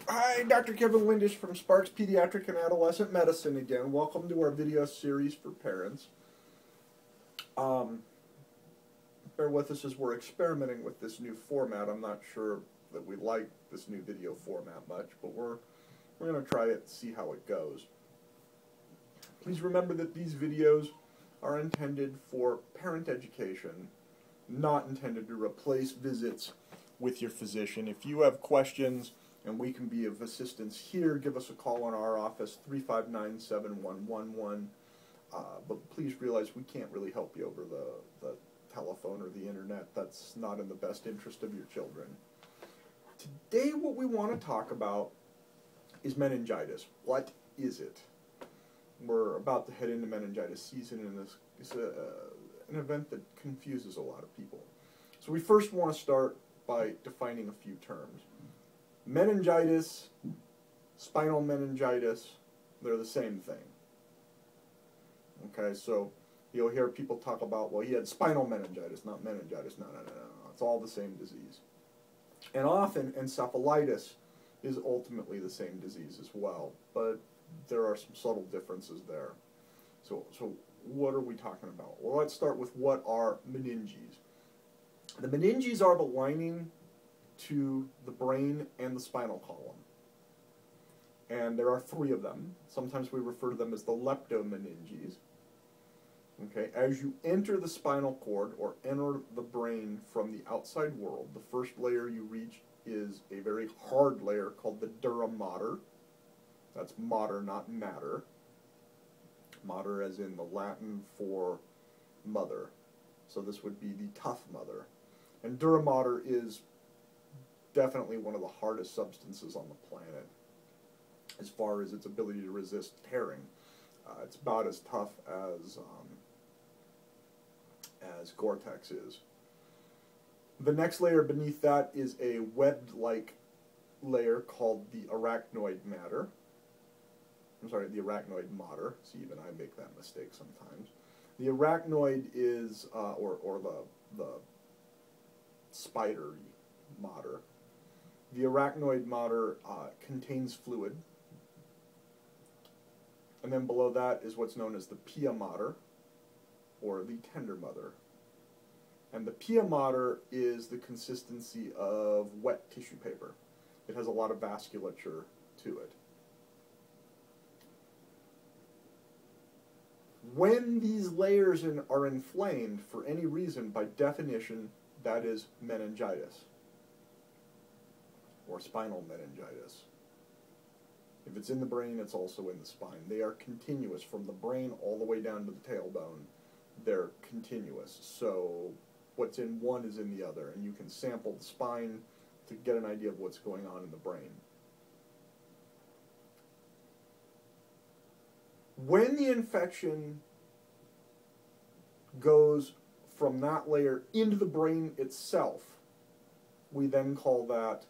Hi, Dr. Kevin Windisch from Sparks Pediatric and Adolescent Medicine again. Welcome to our video series for parents. Bear with us as we're experimenting with this new format. I'm not sure that we like this new video format much, but we're going to try it and see how it goes. Please remember that these videos are intended for parent education, not intended to replace visits with your physician. If you have questions and we can be of assistance here, give us a call in our office, 359-7111. But please realize we can't really help you over the telephone or the internet. That's not in the best interest of your children. Today what we want to talk about is meningitis. What is it? We're about to head into meningitis season, and this is an event that confuses a lot of people. So we first want to start by defining a few terms. Meningitis, spinal meningitis, they're the same thing. Okay, so you'll hear people talk about, well, he had spinal meningitis, not meningitis. No. It's all the same disease. And often encephalitis is ultimately the same disease as well, but there are some subtle differences there. So what are we talking about? Well, let's start with what are meninges. The meninges are the lining to the brain and the spinal column. And there are three of them. Sometimes we refer to them as the leptomeninges. Okay, as you enter the spinal cord or enter the brain from the outside world, the first layer you reach is a very hard layer called the Dura Mater. That's mater, not matter. Mater as in the Latin for mother. So this would be the tough mother. And Dura Mater is definitely one of the hardest substances on the planet as far as its ability to resist tearing. It's about as tough as Gore-Tex is. The next layer beneath that is a webbed-like layer called the arachnoid mater. I'm sorry, the arachnoid mater. See, even I make that mistake sometimes. The arachnoid is, or the spidery mater. The arachnoid mater contains fluid. And then below that is what's known as the pia mater, or the tender mother. And the pia mater is the consistency of wet tissue paper. It has a lot of vasculature to it. When these layers are inflamed for any reason, by definition, that is meningitis, or spinal meningitis. If it's in the brain, it's also in the spine. They are continuous from the brain all the way down to the tailbone. They're continuous. So what's in one is in the other, and you can sample the spine to get an idea of what's going on in the brain. When the infection goes from that layer into the brain itself, we then call that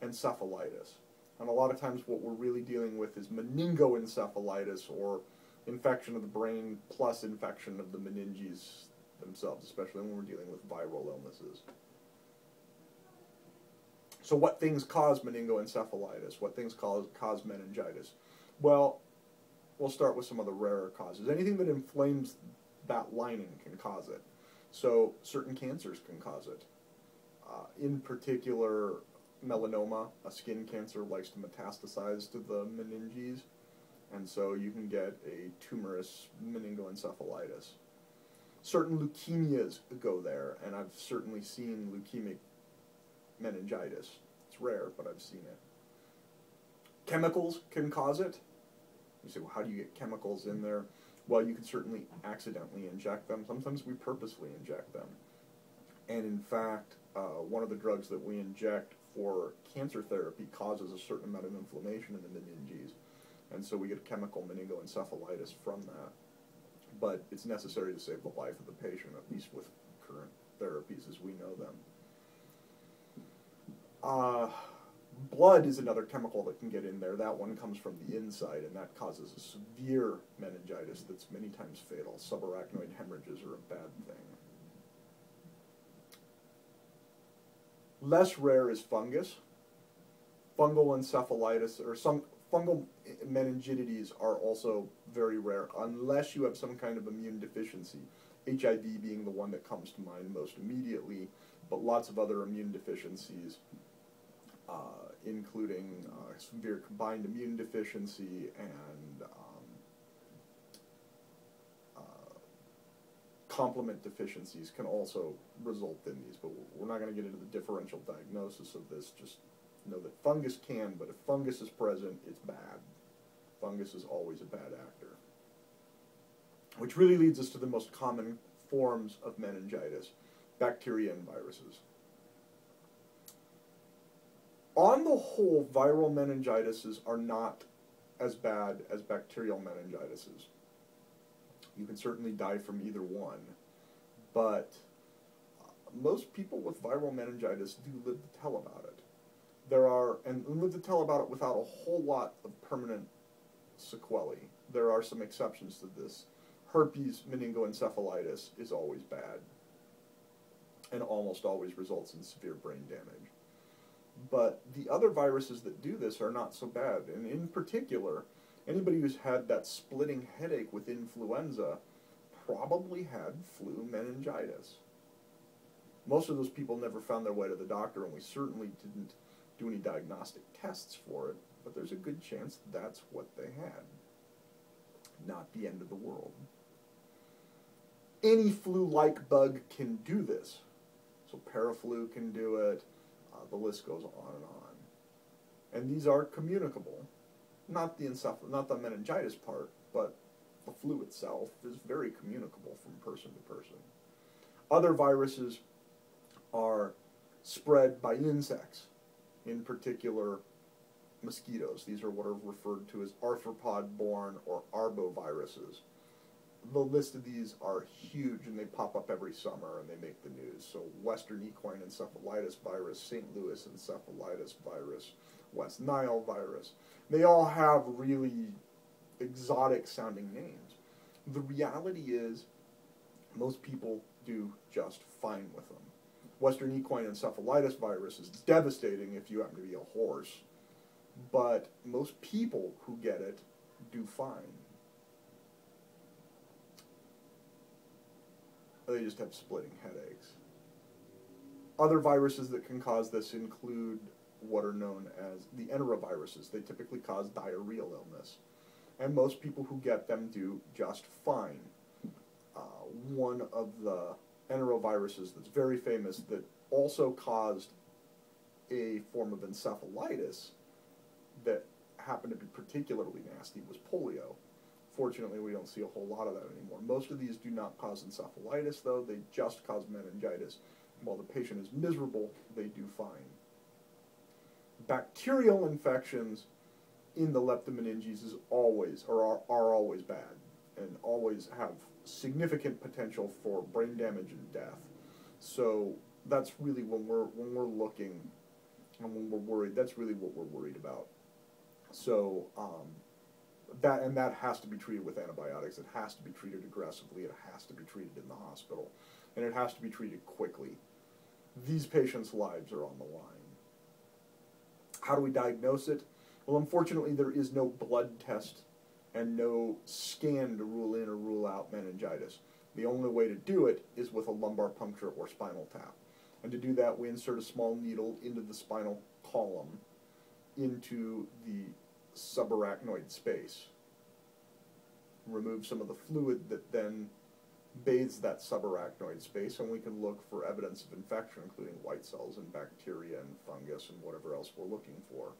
encephalitis. And a lot of times what we're really dealing with is meningoencephalitis, or infection of the brain plus infection of the meninges themselves, especially when we're dealing with viral illnesses. So what things cause meningoencephalitis? What things cause meningitis? Well, we'll start with some of the rarer causes. Anything that inflames that lining can cause it. So certain cancers can cause it. In particular, melanoma, a skin cancer, likes to metastasize to the meninges, and so you can get a tumorous meningoencephalitis. Certain leukemias go there, and I've certainly seen leukemic meningitis. It's rare, but I've seen it. Chemicals can cause it. You say, well, how do you get chemicals in there? Well, you can certainly accidentally inject them. Sometimes we purposely inject them. And in fact, one of the drugs that we inject for cancer therapy causes a certain amount of inflammation in the meninges. And so we get chemical meningoencephalitis from that. But it's necessary to save the life of the patient, at least with current therapies as we know them. Blood is another chemical that can get in there. That one comes from the inside, and that causes a severe meningitis that's many times fatal. Subarachnoid hemorrhages are a bad thing. Less rare is fungus. Fungal encephalitis, or some fungal meningitis are also very rare, unless you have some kind of immune deficiency. HIV being the one that comes to mind most immediately, but lots of other immune deficiencies, including severe combined immune deficiency and complement deficiencies can also result in these, but we're not going to get into the differential diagnosis of this. Just know that fungus can, but if fungus is present, it's bad. Fungus is always a bad actor. Which really leads us to the most common forms of meningitis, bacteria and viruses. On the whole, viral meningitis are not as bad as bacterial meningitis. You can certainly die from either one, but most people with viral meningitis do live to tell about it. And live to tell about it without a whole lot of permanent sequelae. There are some exceptions to this. Herpes meningoencephalitis is always bad and almost always results in severe brain damage. But the other viruses that do this are not so bad, and in particular, anybody who's had that splitting headache with influenza probably had flu meningitis. Most of those people never found their way to the doctor, and we certainly didn't do any diagnostic tests for it, but there's a good chance that's what they had. Not the end of the world. Any flu-like bug can do this. So paraflu can do it, the list goes on and on. And these are communicable. Not the meningitis part, but the flu itself is very communicable from person to person. Other viruses are spread by insects, in particular mosquitoes. These are what are referred to as arthropod-borne or arboviruses. The list of these are huge, and they pop up every summer, and they make the news. So Western Equine Encephalitis virus, St. Louis Encephalitis virus, West Nile virus. They all have really exotic-sounding names. The reality is most people do just fine with them. Western Equine Encephalitis virus is devastating if you happen to be a horse, but most people who get it do fine. They just have splitting headaches. Other viruses that can cause this include what are known as the enteroviruses. They typically cause diarrheal illness, and most people who get them do just fine. One of the enteroviruses that's very famous that also caused a form of encephalitis that happened to be particularly nasty was polio. Fortunately, we don't see a whole lot of that anymore. Most of these do not cause encephalitis, though. They just cause meningitis. While the patient is miserable, they do fine. Bacterial infections in the leptomeninges is always, or are always bad, and always have significant potential for brain damage and death. So that's really when we're looking and when we're worried, that's really what we're worried about. So that has to be treated with antibiotics. It has to be treated aggressively. It has to be treated in the hospital, and it has to be treated quickly. These patients' lives are on the line. How do we diagnose it? Well, unfortunately, there is no blood test and no scan to rule in or rule out meningitis. The only way to do it is with a lumbar puncture or spinal tap. And to do that, we insert a small needle into the spinal column, into the subarachnoid space. Remove some of the fluid that then bathes that subarachnoid space, and we can look for evidence of infection, including white cells and bacteria and fungus and whatever else we're looking for.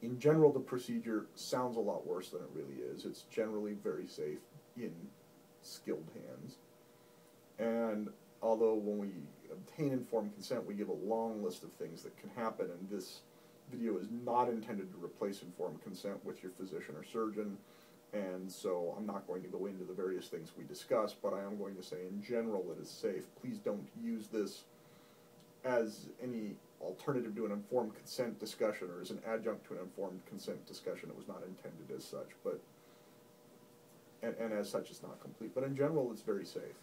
In general, the procedure sounds a lot worse than it really is. It's generally very safe in skilled hands. And although when we obtain informed consent, we give a long list of things that can happen, and this video is not intended to replace informed consent with your physician or surgeon, and so I'm not going to go into the various things we discuss, but I am going to say in general it is safe. Please don't use this as any alternative to an informed consent discussion or as an adjunct to an informed consent discussion. It was not intended as such, but and as such it's not complete. But in general it's very safe.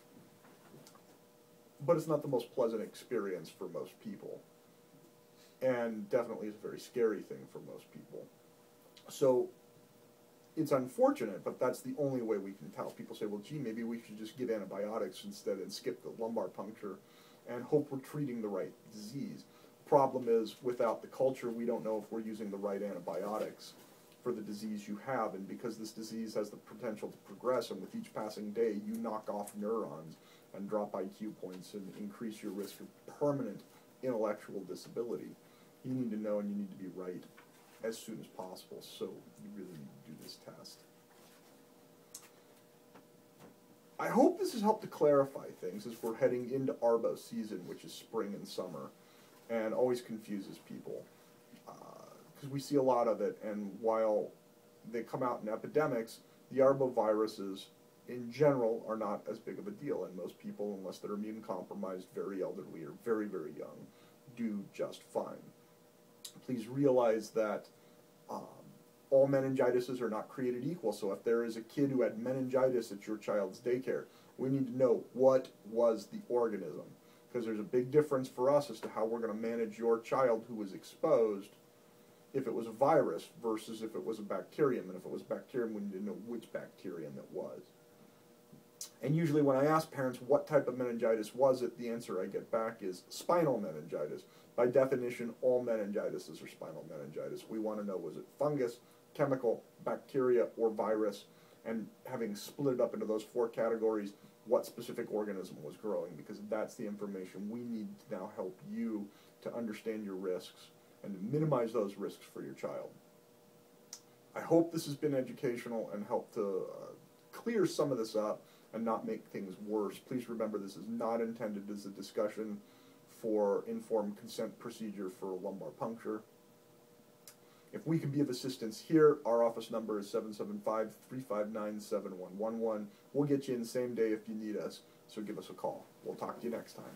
But it's not the most pleasant experience for most people. and definitely is a very scary thing for most people. So it's unfortunate, but that's the only way we can tell. People say, well, gee, maybe we should just give antibiotics instead and skip the lumbar puncture and hope we're treating the right disease. Problem is, without the culture, we don't know if we're using the right antibiotics for the disease you have, and because this disease has the potential to progress, and with each passing day you knock off neurons and drop IQ points and increase your risk of permanent intellectual disability, you need to know and you need to be right as soon as possible, so you really need to do this test. I hope this has helped to clarify things as we're heading into ARBO season, which is spring and summer, and always confuses people. Because we see a lot of it, and while they come out in epidemics, the arboviruses in general are not as big of a deal, and most people, unless they're immune compromised, very elderly, or very, very young, do just fine. Please realize that all meningitises are not created equal, so if there is a kid who had meningitis at your child's daycare, we need to know what was the organism, because there's a big difference for us as to how we're going to manage your child who was exposed if it was a virus versus if it was a bacterium, and if it was bacterium, we need to know which bacterium it was. And usually when I ask parents what type of meningitis was it, the answer I get back is spinal meningitis. By definition, all meningitises are spinal meningitis. We want to know, was it fungus, chemical, bacteria, or virus, and having split it up into those 4 categories, what specific organism was growing, because that's the information we need to now help you to understand your risks and to minimize those risks for your child. I hope this has been educational and helped to clear some of this up and not make things worse. Please remember, this is not intended as a discussion for informed consent procedure for lumbar puncture. If we can be of assistance here, our office number is 775-359-7111. We'll get you in the same day if you need us, so give us a call. We'll talk to you next time.